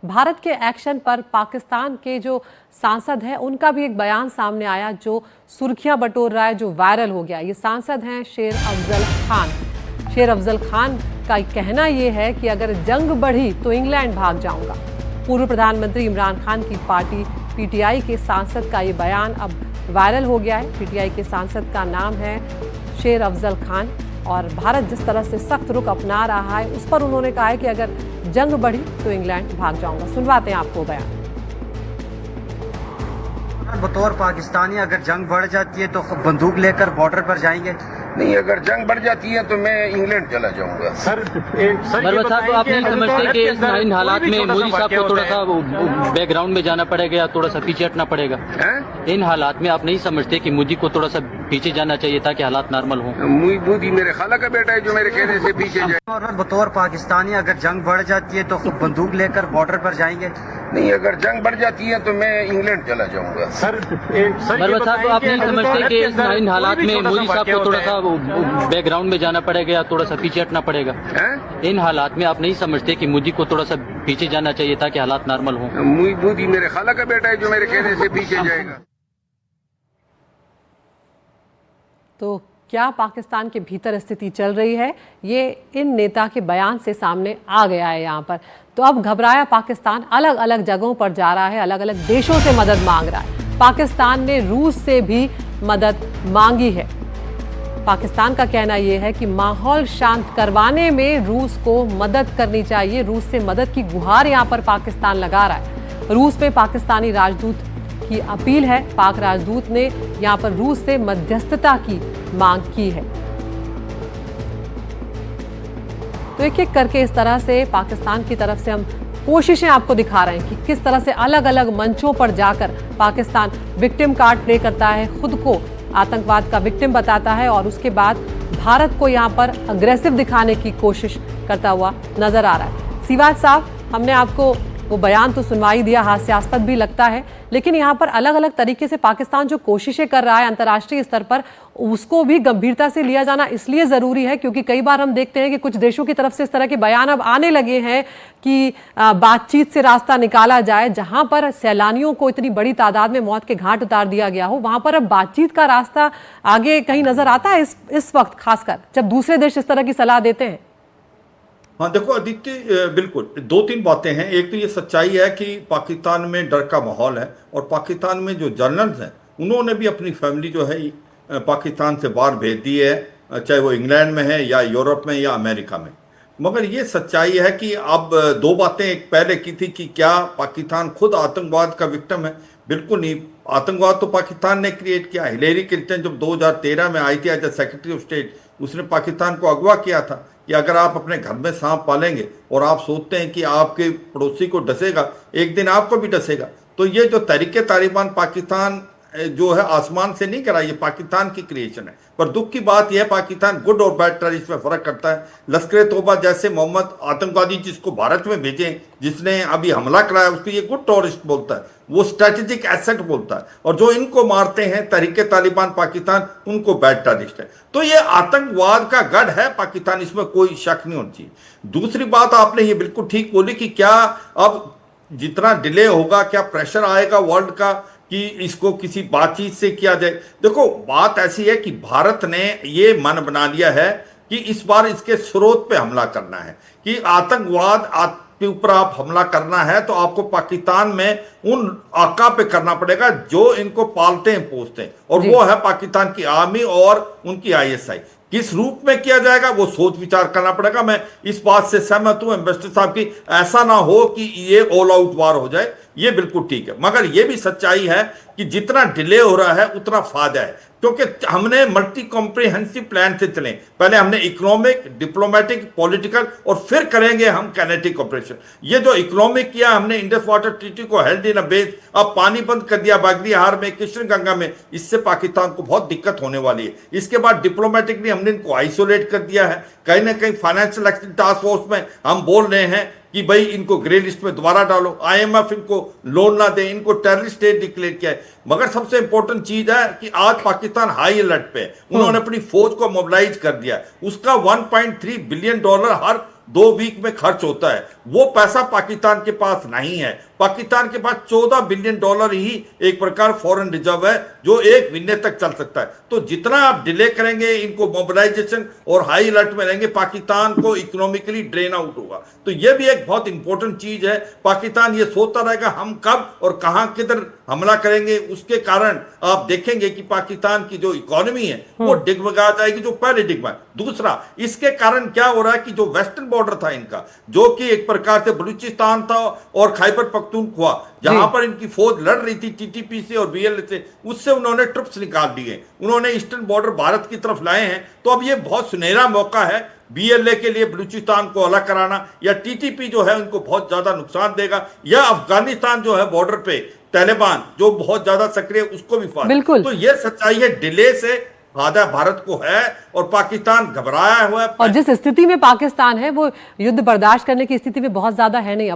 भारत के एक्शन पर पाकिस्तान के जो सांसद हैं उनका भी एक बयान सामने आया जो सुर्खियां बटोर रहा है, जो वायरल हो गया। ये सांसद हैं शेर अफजल खान। शेर अफजल खान का कहना ये है कि अगर जंग बढ़ी तो इंग्लैंड भाग जाऊंगा। पूर्व प्रधानमंत्री इमरान खान की पार्टी पीटीआई के सांसद का ये बयान अब वायरल हो गया है। पीटीआई के सांसद का नाम है शेर अफजल खान और भारत जिस तरह से सख्त रुख अपना रहा है उस पर उन्होंने कहा है कि अगर जंग बढ़ी तो इंग्लैंड भाग जाऊंगा। सुनवाते हैं आपको बयान। बतौर पाकिस्तानी अगर जंग बढ़ जाती है तो बंदूक लेकर बॉर्डर पर जाएंगे? नहीं, अगर जंग बढ़ जाती है तो मैं इंग्लैंड चला जाऊंगा। सर साहब, आप नहीं समझते कि इन हालात में मोदी साहब को थोड़ा सा बैकग्राउंड में जाना पड़ेगा या थोड़ा सा पीछे हटना पड़ेगा? इन हालात में आप नहीं समझते कि मोदी को थोड़ा सा पीछे जाना चाहिए ताकि हालात नॉर्मल हो? मोदी मेरे खाला का बेटा है जो मेरे कहने से पीछे जाए। और बतौर पाकिस्तानी अगर जंग बढ़ जाती है तो बंदूक लेकर बॉर्डर पर जाएंगे? नहीं, अगर जंग बढ़ जाती है तो मैं इंग्लैंड चला जाऊंगा। सर साहब, आप नहीं समझते कि इन हालात में मोदी साहब को थोड़ा सा बैकग्राउंड में जाना पड़ेगा या थोड़ा सा पीछे हटना पड़ेगा? इन हालात में आप नहीं समझते कि मोदी को थोड़ा सा पीछे जाना चाहिए ताकि हालात नॉर्मल हो? मोदी मेरे खाला का बेटा है जो मेरे कहने से पीछे जाएगा। तो क्या पाकिस्तान के भीतर स्थिति चल रही है, ये इन नेता के बयान से सामने आ गया है यहाँ पर। तो अब घबराया पाकिस्तान अलग अलग जगहों पर जा रहा है, अलग अलग देशों से मदद मांग रहा है। पाकिस्तान ने रूस से भी मदद मांगी है। पाकिस्तान का कहना यह है कि माहौल शांत करवाने में रूस को मदद करनी चाहिए। रूस से मदद की गुहार यहाँ पर पाकिस्तान लगा रहा है। रूस में पाकिस्तानी राजदूत की अपील है। पाक राजदूत ने यहाँ पर रूस से मध्यस्थता की मांग की है। तो एक एक करके इस तरह से पाकिस्तान की तरफ से हम कोशिशें आपको दिखा रहे हैं कि किस तरह से अलग अलग मंचों पर जाकर पाकिस्तान विक्टिम कार्ड प्ले करता है, खुद को आतंकवाद का विक्टिम बताता है और उसके बाद भारत को यहाँ पर अग्रेसिव दिखाने की कोशिश करता हुआ नजर आ रहा है। सिवाज साहब, हमने आपको वो बयान तो सुनवा ही दिया, हास्यास्पद भी लगता है, लेकिन यहाँ पर अलग अलग तरीके से पाकिस्तान जो कोशिशें कर रहा है अंतर्राष्ट्रीय स्तर पर, उसको भी गंभीरता से लिया जाना इसलिए ज़रूरी है क्योंकि कई बार हम देखते हैं कि कुछ देशों की तरफ से इस तरह के बयान अब आने लगे हैं कि बातचीत से रास्ता निकाला जाए। जहाँ पर सैलानियों को इतनी बड़ी तादाद में मौत के घाट उतार दिया गया हो, वहाँ पर अब बातचीत का रास्ता आगे कहीं नजर आता है इस वक्त, खासकर जब दूसरे देश इस तरह की सलाह देते हैं? हाँ देखो आदित्य, बिल्कुल दो तीन बातें हैं। एक तो ये सच्चाई है कि पाकिस्तान में डर का माहौल है और पाकिस्तान में जो जर्नल्स हैं उन्होंने भी अपनी फैमिली जो है पाकिस्तान से बाहर भेज दी है, चाहे वो इंग्लैंड में है या यूरोप में या अमेरिका में। मगर ये सच्चाई है कि अब दो बातें एक पहले की थी कि क्या पाकिस्तान खुद आतंकवाद का विक्टिम है? बिल्कुल नहीं। आतंकवाद तो पाकिस्तान ने क्रिएट किया। हिलेरी क्लिंटन जब 2013 में आई थी as a secretary of state, उसने पाकिस्तान को अगवा किया था कि अगर आप अपने घर में सांप पालेंगे और आप सोचते हैं कि आपके पड़ोसी को डसेगा, एक दिन आपको भी डसेगा। तो ये जो तहरीके तालिबान पाकिस्तान जो है आसमान से नहीं करा, ये पाकिस्तान की क्रिएशन है। पर दुख की बात यह है पाकिस्तान गुड और बैड टेररिस्ट में फर्क करता है। लश्कर तोबा जैसे मोहम्मद आतंकवादी जिसको भारत में भेजे, जिसने अभी हमला कराया, उसको ये गुड टेररिस्ट बोलता है, वो स्ट्रेटेजिक एसेट बोलता है। और जो इनको मारते हैं तहरीके तालिबान पाकिस्तान, उनको बैड टेररिस्ट है। तो ये आतंकवाद का गढ़ है पाकिस्तान, इसमें कोई शक नहीं होनी चाहिए। दूसरी बात आपने ये बिल्कुल ठीक बोली कि क्या अब जितना डिले होगा, क्या प्रेशर आएगा वर्ल्ड का कि इसको किसी बातचीत से किया जाए। देखो बात ऐसी है कि भारत ने ये मन बना लिया है कि इस बार इसके स्रोत पे हमला करना है, कि आतंकवाद के ऊपर आप हमला करना है तो आपको पाकिस्तान में उन आका पे करना पड़ेगा जो इनको पालते हैं पोसते हैं, और वो है पाकिस्तान की आर्मी और उनकी आईएसआई। किस रूप में किया जाएगा वो सोच विचार करना पड़ेगा। मैं इस बात से सहमत हूं एम्बेसडर साहब की, ऐसा ना हो कि ये ऑल आउट वार हो जाए, ये बिल्कुल ठीक है। मगर ये भी सच्चाई है कि जितना डिले हो रहा है उतना फायदा है, क्योंकि हमने मल्टी कॉम्प्रिहेंसिव प्लान से चले। पहले हमने इकोनॉमिक, डिप्लोमेटिक, पॉलिटिकल और फिर करेंगे हम कैनेटिक ऑपरेशन। ये जो इकोनॉमिक किया हमने, इंडस वाटर ट्रीटी को हेल्ड इन बेस, अब पानी बंद कर दिया बागरीहार में, कृष्ण गंगा में, इससे पाकिस्तान को बहुत दिक्कत होने वाली है। इसके बाद डिप्लोमेटिकली हमने इनको आइसोलेट कर दिया है। कहीं ना कहीं फाइनेंशियल एक्शन टास्क फोर्स में हम बोल रहे हैं कि भाई इनको ग्रे लिस्ट में दोबारा डालो, आईएमएफ इनको लोन ना दे, इनको टेररिस्ट स्टेट डिक्लेयर किया है। मगर सबसे इंपॉर्टेंट चीज है कि आज पाकिस्तान हाई अलर्ट पे है। उन्होंने अपनी फौज को मोबिलाइज कर दिया। उसका $1.3 बिलियन हर 2 वीक में खर्च होता है, वो पैसा पाकिस्तान के पास नहीं है। पाकिस्तान के पास $14 बिलियन ही एक प्रकार फॉरेन रिजर्व है जो 1 महीने तक चल सकता है। तो जितना आप डिले करेंगे, इनको मोबिलाइजेशन और हाई अलर्ट में रहेंगे, पाकिस्तान को इकोनॉमिकली ड्रेन आउट होगा। तो ये भी एक बहुत इंपॉर्टेंट चीज है। पाकिस्तान ये सोचता रहेगा हम कब और कहां किधर हमला करेंगे, उसके कारण आप देखेंगे कि पाकिस्तान की जो इकोनॉमी है वो डिगमगा जाएगी, जो पहले डिगमा। दूसरा, इसके कारण क्या हो रहा है कि जो वेस्टर्न बॉर्डर था इनका, जो कि एक प्रकार से बलूचिस्तान था और खैबर पख्तूनख्वा, जहां पर इनकी फौज लड़ रही थी टीटीपी से और बीएलए से, उससे उन्होंने ट्रुप्स निकाल दिए, उन्होंने ईस्टर्न बॉर्डर भारत की तरफ लाए हैं। तो अब ये बहुत सुनहरा मौका है बीएलए के लिए बलूचिस्तान को अलग कराना, या टीटीपी जो है उनको बहुत ज्यादा नुकसान देगा, या अफगानिस्तान जो है बॉर्डर पे तालिबान जो बहुत ज्यादा सक्रिय, उसको भी फायदा। बिल्कुल। तो ये सच्चाई है, डिले से फायदा भारत को है और पाकिस्तान घबराया हुआ है। और जिस स्थिति में पाकिस्तान है वो युद्ध बर्दाश्त करने की स्थिति में बहुत ज्यादा है नहीं।